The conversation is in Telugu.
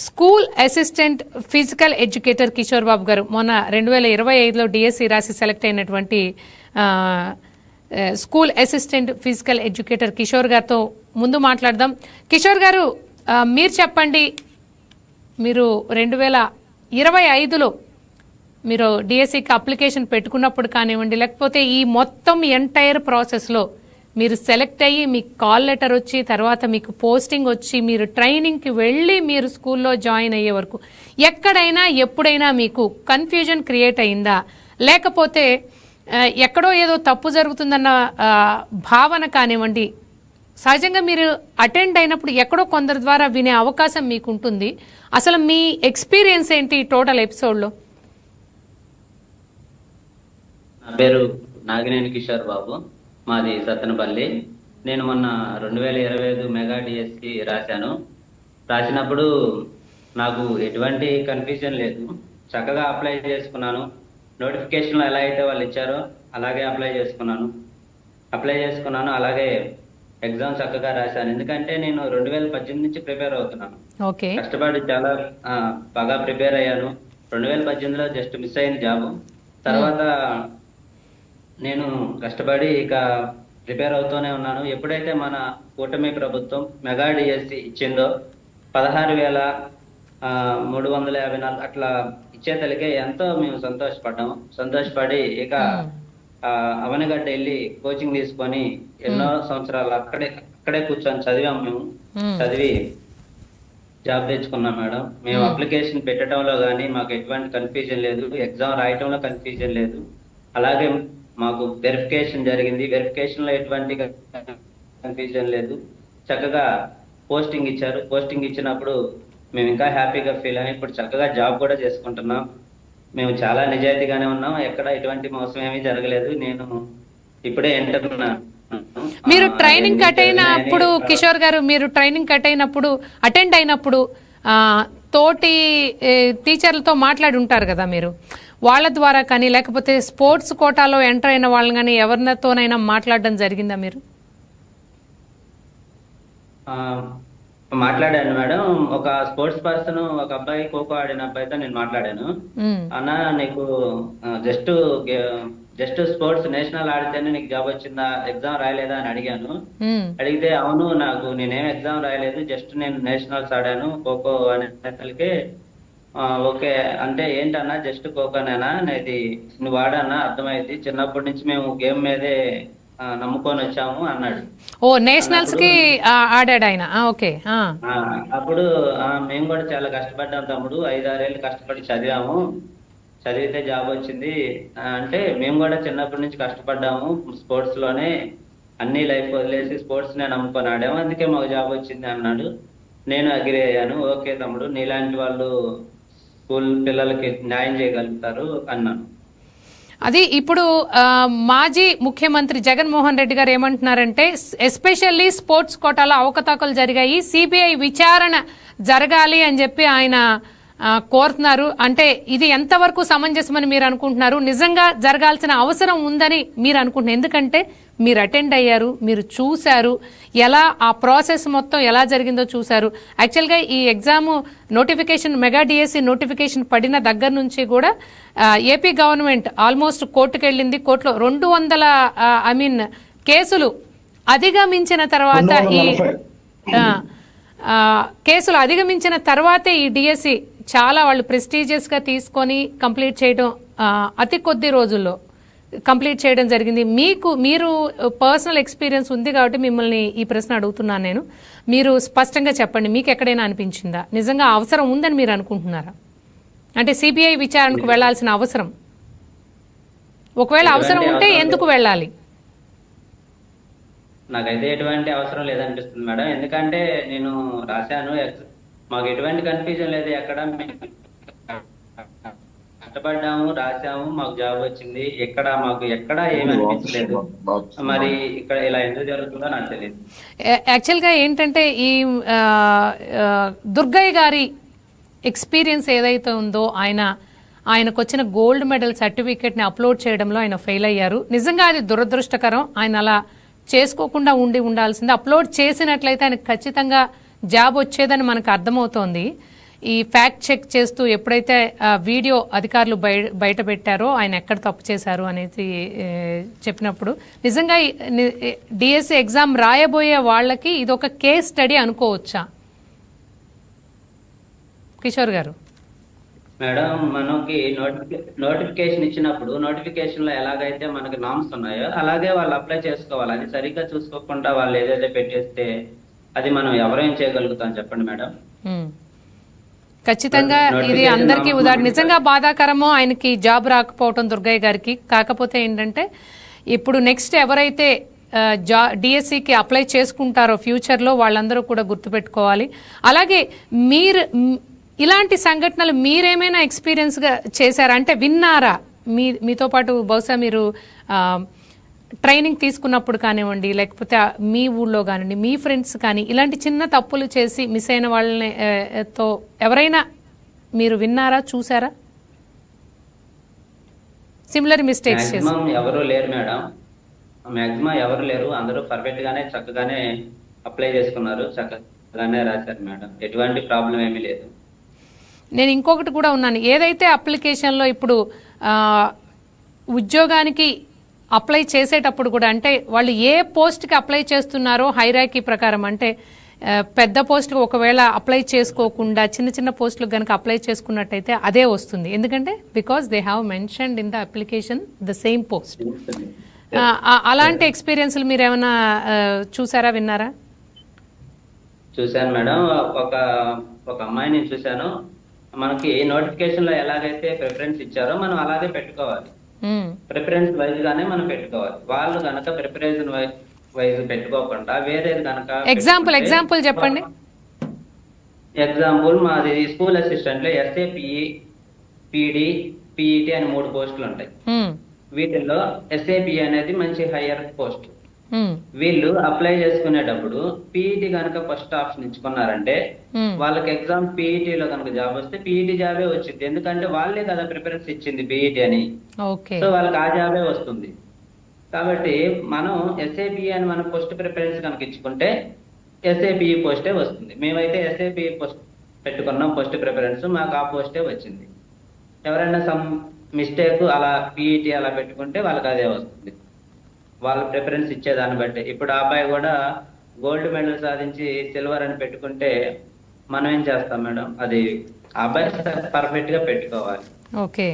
School assistant physical educator Kishore Babu గారు మొన్న 2025లో డిఎస్సి రాసి సెలెక్ట్ అయినటువంటి school assistant physical educator Kishore గారితో ముందు మాట్లాడదాం. కిషోర్ గారు, మీరు చెప్పండి, మీరు 2025లో మీరు డిఎస్సికి అప్లికేషన్ పెట్టుకున్నప్పుడు కానివ్వండి, లేకపోతే ఈ మొత్తం ఎంటైర్ ప్రాసెస్లో మీరు సెలెక్ట్ అయ్యి మీకు కాల్ లెటర్ వచ్చి తర్వాత మీకు పోస్టింగ్ వచ్చి మీరు ట్రైనింగ్కి వెళ్ళి మీరు స్కూల్లో జాయిన్ అయ్యే వరకు ఎక్కడైనా ఎప్పుడైనా మీకు కన్ఫ్యూజన్ క్రియేట్ అయిందా? లేకపోతే ఎక్కడో ఏదో తప్పు జరుగుతుందన్న భావన కానివ్వండి, సహజంగా మీరు అటెండ్ అయినప్పుడు ఎక్కడో కొందరి ద్వారా వినే అవకాశం మీకు ఉంటుంది. అసలు మీ ఎక్స్పీరియన్స్ ఏంటి టోటల్ ఎపిసోడ్లో? నా పేరు నాగినేని కిషోర్ బాబు, మాది సత్తెనపల్లి. నేను మొన్న 2025 మెగా డిఎస్సి రాసినప్పుడు నాకు ఎటువంటి కన్ఫ్యూజన్ లేదు. చక్కగా అప్లై చేసుకున్నాను. నోటిఫికేషన్లో ఎలా అయితే వాళ్ళు ఇచ్చారో అలాగే అప్లై చేసుకున్నాను. అలాగే ఎగ్జామ్ చక్కగా రాశాను. ఎందుకంటే నేను 2018 నుంచి ప్రిపేర్ అవుతున్నాను. కష్టపడి చాలా బాగా ప్రిపేర్ అయ్యాను. 2018లో జస్ట్ మిస్ అయింది జాబ్. తర్వాత నేను కష్టపడి ఇక ప్రిపేర్ అవుతూనే ఉన్నాను. ఎప్పుడైతే మన కూటమి ప్రభుత్వం మెగా డిఎస్సి ఇచ్చిందో 16,354 అట్లా ఇచ్చేతలకే ఎంతో మేము సంతోషపడి ఇక అవనగడ్డ వెళ్ళి కోచింగ్ తీసుకొని ఎన్నో సంవత్సరాలు అక్కడే కూర్చొని చదివాము. మేము చదివి జాబ్ తెచ్చుకున్నాం మేడం. మేము అప్లికేషన్ పెట్టడంలో కానీ మాకు ఎటువంటి కన్ఫ్యూజన్ లేదు, ఎగ్జామ్ రాయటంలో కన్ఫ్యూజన్ లేదు. అలాగే మాకు వెరిఫికేషన్ జరిగింది, వెరిఫికేషన్ లో ఎటువంటి కన్ఫ్యూజన్ లేదు. చక్కగా పోస్టింగ్ ఇచ్చారు. పోస్టింగ్ ఇచ్చినప్పుడు మేము ఇంకా హ్యాపీగా ఫీల్ అయ్యాం. ఇప్పుడు చక్కగా జాబ్ కూడా చేసుకుంటున్నాం. మేము చాలా నిజాయితీగానే ఉన్నాం. ఎక్కడ ఎటువంటి మోసం ఏమీ జరగలేదు. నేను ఇప్పుడే మీరు ట్రైనింగ్ అటెండ్ అయినప్పుడు కిషోర్ గారు, మీరు ట్రైనింగ్ అటెండ్ అయినప్పుడు తోటి టీచర్లతో మాట్లాడి ఉంటారు కదా, మీరు వాళ్ళ ద్వారా కానీ లేకపోతే స్పోర్ట్స్ కోటాలో ఎంటర్ అయిన వాళ్ళని కానీ ఎవరితోనైనా మాట్లాడడం జరిగిందా? మీరు మాట్లాడాను మేడం. ఒక స్పోర్ట్స్ పర్సన్, ఒక అబ్బాయి, ఖోఖో ఆడిన అబ్బాయితో నేను మాట్లాడాను. అన్న, నీకు జస్ట్ స్పోర్ట్స్ నేషనల్ ఆడితేనే నీకు జాబ్ వచ్చిందా, ఎగ్జామ్ రాయలేదా అని అడిగాను. అడిగితే అవును, నేనేం ఎగ్జామ్ రాయలేదు, జస్ట్ నేను నేషనల్స్ ఆడాను ఖోఖో అనేసరికి ఓకే అంటే ఏంటన్నా జస్ట్ ఖోఖోనేనా, ఇది నువ్వు ఆడన్నా అర్థమైంది, చిన్నప్పటి నుంచి మేము గేమ్ మీదే నమ్ముకొని వచ్చాము అన్నాడు. ఓ, నేషనల్స్ కి ఆడాడు ఆయన. ఓకే. అప్పుడు మేము కూడా చాలా కష్టపడ్డాం తమ్ముడు, 5-6 ఏళ్ళు కష్టపడి చదివితే జాబ్ వచ్చింది అంటే మేము కూడా చిన్నప్పటి నుంచి కష్టపడ్డాము, స్పోర్ట్స్ లోనే అన్ని లైఫ్ వదిలేసి స్పోర్ట్స్ నే నమ్ముకొని ఆడాము, అందుకే మాకు జాబ్ వచ్చింది అన్నాడు. నేను అగ్రి అయ్యాను. ఓకే తమ్ముడు, నీలాంటి వాళ్ళు స్కూల్ పిల్లలకి న్యాయం చేయగలుగుతారు అన్నాను. అది ఇప్పుడు మాజీ ముఖ్యమంత్రి జగన్మోహన్ రెడ్డి గారు ఏమంటున్నారంటే, ఎస్పెషల్లీ స్పోర్ట్స్ కోటాలో అవకతవకలు జరిగాయి, సిబిఐ విచారణ జరగాలి అని చెప్పి ఆయన కోరుతున్నారు. అంటే ఇది ఎంతవరకు సమంజసమని మీరు అనుకుంటున్నారు? నిజంగా జరగాల్సిన అవసరం ఉందని మీరు అనుకుంటున్నారు? ఎందుకంటే మీరు అటెండ్ అయ్యారు, మీరు చూశారు, ఎలా ఆ ప్రాసెస్ మొత్తం ఎలా జరిగిందో చూశారు. యాక్చువల్గా ఈ exam notification, mega DSC notification పడిన దగ్గర నుంచి కూడా ఏపీ గవర్నమెంట్ ఆల్మోస్ట్ కోర్టుకు వెళ్ళింది. కోర్టులో 200 కేసులు అధిగమించిన తర్వాత కేసులు అధిగమించిన తర్వాతే ఈ డిఎస్సి చాలా వాళ్ళు ప్రెస్టీజియస్గా తీసుకొని కంప్లీట్ చేయడం, అతి కొద్ది రోజుల్లో కంప్లీట్ చేయడం జరిగింది. మీరు పర్సనల్ ఎక్స్పీరియన్స్ ఉంది కాబట్టి మిమ్మల్ని ఈ ప్రశ్న అడుగుతున్నాను నేను. మీరు స్పష్టంగా చెప్పండి, మీకు ఎక్కడైనా అనిపించిందా నిజంగా అవసరం ఉందని మీరు అనుకుంటున్నారా? అంటే సిబిఐ విచారణకు వెళ్లాల్సిన అవసరం, ఒకవేళ అవసరం ఉంటే ఎందుకు వెళ్ళాలి? నాకైతే ఎటువంటి అవసరం లేదనిపిస్తుంది మేడం. ఎందుకంటే నేను రాశాను, మాకు ఎటువంటి కన్ఫ్యూజన్ లేదు. ఎక్కడ కష్టపడ్డాము, రాసాము, మాకు జాబ్ వచ్చింది. మాకు ఎక్కడ ఏమి అనిపించలేదు. మరి ఇక్కడ ఇలా ఎందుకు జరుగుతుందో నాకు తెలియదు. యాక్చువల్గా ఏంటంటే ఈ దుర్గయ్య గారి ఎక్స్పీరియన్స్ ఏదైతే ఉందో, ఆయనకు వచ్చిన గోల్డ్ మెడల్ సర్టిఫికేట్ని అప్లోడ్ చేయడంలో ఆయన ఫెయిల్ అయ్యారు. నిజంగా అది దురదృష్టకరం. ఆయన అలా చేసుకోకుండా ఉండాల్సింది. అప్లోడ్ చేసినట్లయితే ఆయనకు ఖచ్చితంగా జాబ్ వచ్చేదని మనకు అర్థమవుతోంది. ఈ ఫ్యాక్ట్ చెక్ చేస్తూ ఎప్పుడైతే వీడియో అధికారులు బయట పెట్టారో ఆయన ఎక్కడ తప్పు చేశారు అనేది చెప్పినప్పుడు నిజంగా డిఎస్సి ఎగ్జామ్ రాయబోయే వాళ్ళకి ఇది ఒక కేస్ స్టడీ అనుకోవచ్చా కిషోర్ గారు? మేడం, మనకి నోటిఫికేషన్ ఇచ్చినప్పుడు నోటిఫికేషన్ లో ఎలాగైతే మనకి నామ్స్ ఉన్నాయో అలాగే వాళ్ళు అప్లై చేసుకోవాలి. అది సరిగ్గా చూసుకోకుండా వాళ్ళు ఏదైతే పెట్టేస్తే అది మనం ఎవరేం చేయగలుగుతాం చెప్పండి మేడం. ఖచ్చితంగా ఇది అందరికీ నిజంగా బాధాకరమో ఆయనకి జాబ్ రాకపోవటం దుర్గయ్య గారికి. కాకపోతే ఏంటంటే ఇప్పుడు నెక్స్ట్ ఎవరైతే డిఎస్సికి అప్లై చేసుకుంటారో ఫ్యూచర్లో వాళ్ళందరూ కూడా గుర్తుపెట్టుకోవాలి. అలాగే ఇలాంటి సంఘటనలు మీరేమైనా ఎక్స్పీరియన్స్గా చేశారా, అంటే విన్నారా? మీతో పాటు బహుశా మీరు ట్రైనింగ్ తీసుకున్నప్పుడు కానివ్వండి, లేకపోతే మీ ఊళ్ళో కానివ్వండి, మీ ఫ్రెండ్స్ కానీ ఇలాంటి చిన్న తప్పులు చేసి మిస్ అయిన వాళ్ళని తో ఎవరైనా మీరు విన్నారా, చూసారా? సిమిలర్ మిస్టేక్స్ చేసి ఎవరు లేరు మేడం, మాక్సిమం ఎవరు లేరు. అందరూ పర్ఫెక్ట్ గానే చక్కగానే అప్లై చేసుకున్నారు, చక్కగానే రాశారు మేడం. ఎటువంటి ప్రాబ్లం ఏమీ లేదు. నేను ఇంకొకటి కూడా ఉన్నాను, ఏదైతే అప్లికేషన్లో ఇప్పుడు ఉద్యోగానికి అప్లై చేసేటప్పుడు కూడా అంటే వాళ్ళు ఏ పోస్ట్కి అప్లై చేస్తున్నారో హైరార్కీ ప్రకారం, అంటే పెద్ద పోస్ట్కి ఒకవేళ అప్లై చేసుకోకుండా చిన్న చిన్న పోస్టులకు కనుక అప్లై చేసుకున్నట్టయితే అదే వస్తుంది. ఎందుకంటే because they have mentioned in the application the same post. అలాంటి ఎక్స్పీరియన్స్లు మీరు ఏమైనా చూసారా, విన్నారా? చూశాను మేడం. ఒక అమ్మాయిని చూశాను. మనకి నోటిఫికేషన్ లో ఎలాగైతే ప్రిఫరెన్స్ ఇచ్చారో మనం అలాగే పెట్టుకోవాలి. ప్రిఫరెన్స్ వైజ్ గానే మనం పెట్టుకోవాలి. వాళ్ళు గనక ప్రిఫరెన్స్ వైజ్ పెట్టుకోకుండా వేరేది గనక ఎగ్జాంపుల్ చెప్పండి. ఎగ్జాంపుల్ మాది స్కూల్ అసిస్టెంట్ లో ఎస్ఏపిఈ, పిడి, పిఈటి అని 3 పోస్టులు ఉంటాయి. వీటిల్లో ఎస్ఏపిఈ అనేది మంచి హయ్యర్ పోస్ట్. వీళ్ళు అప్లై చేసుకునేటప్పుడు పీఈటీ కనుక ఫస్ట్ ఆప్షన్ ఇచ్చుకున్నారంటే వాళ్ళకి ఎగ్జామ్ పీఈటీ లో కనుక జాబ్ వస్తే పీఈటీ జాబే వచ్చింది. ఎందుకంటే వాళ్ళే కదా ప్రిఫరెన్స్ ఇచ్చింది పీఈటీ అని, సో వాళ్ళకి ఆ జాబే వస్తుంది. కాబట్టి మనం ఎస్ఏపిఈ అని మనం ఫస్ట్ ప్రిఫరెన్స్ కనుక ఇచ్చుకుంటే ఎస్ఏపిఈ పోస్టే వస్తుంది. మేమైతే ఎస్ఏపిఈ పోస్ట్ పెట్టుకున్నాం ఫస్ట్ ప్రిఫరెన్స్, మాకు ఆ పోస్టే వచ్చింది. ఎవరైనా సమ్ మిస్టేక్ అలా పీఈటీ అలా పెట్టుకుంటే వాళ్ళకి అదే వస్తుంది, వాళ్ళ ప్రిఫరెన్స్ ఇచ్చేదాన్ని బట్టి. ఇప్పుడు ఆ అబ్బాయి కూడా గోల్డ్ మెడల్ సాధించి సిల్వర్ అని పెట్టుకుంటే మనం ఏం చేస్తాం మేడం? అది ఆ అబ్బాయి పర్ఫెక్ట్ గా పెట్టుకోవాలి. ఓకే.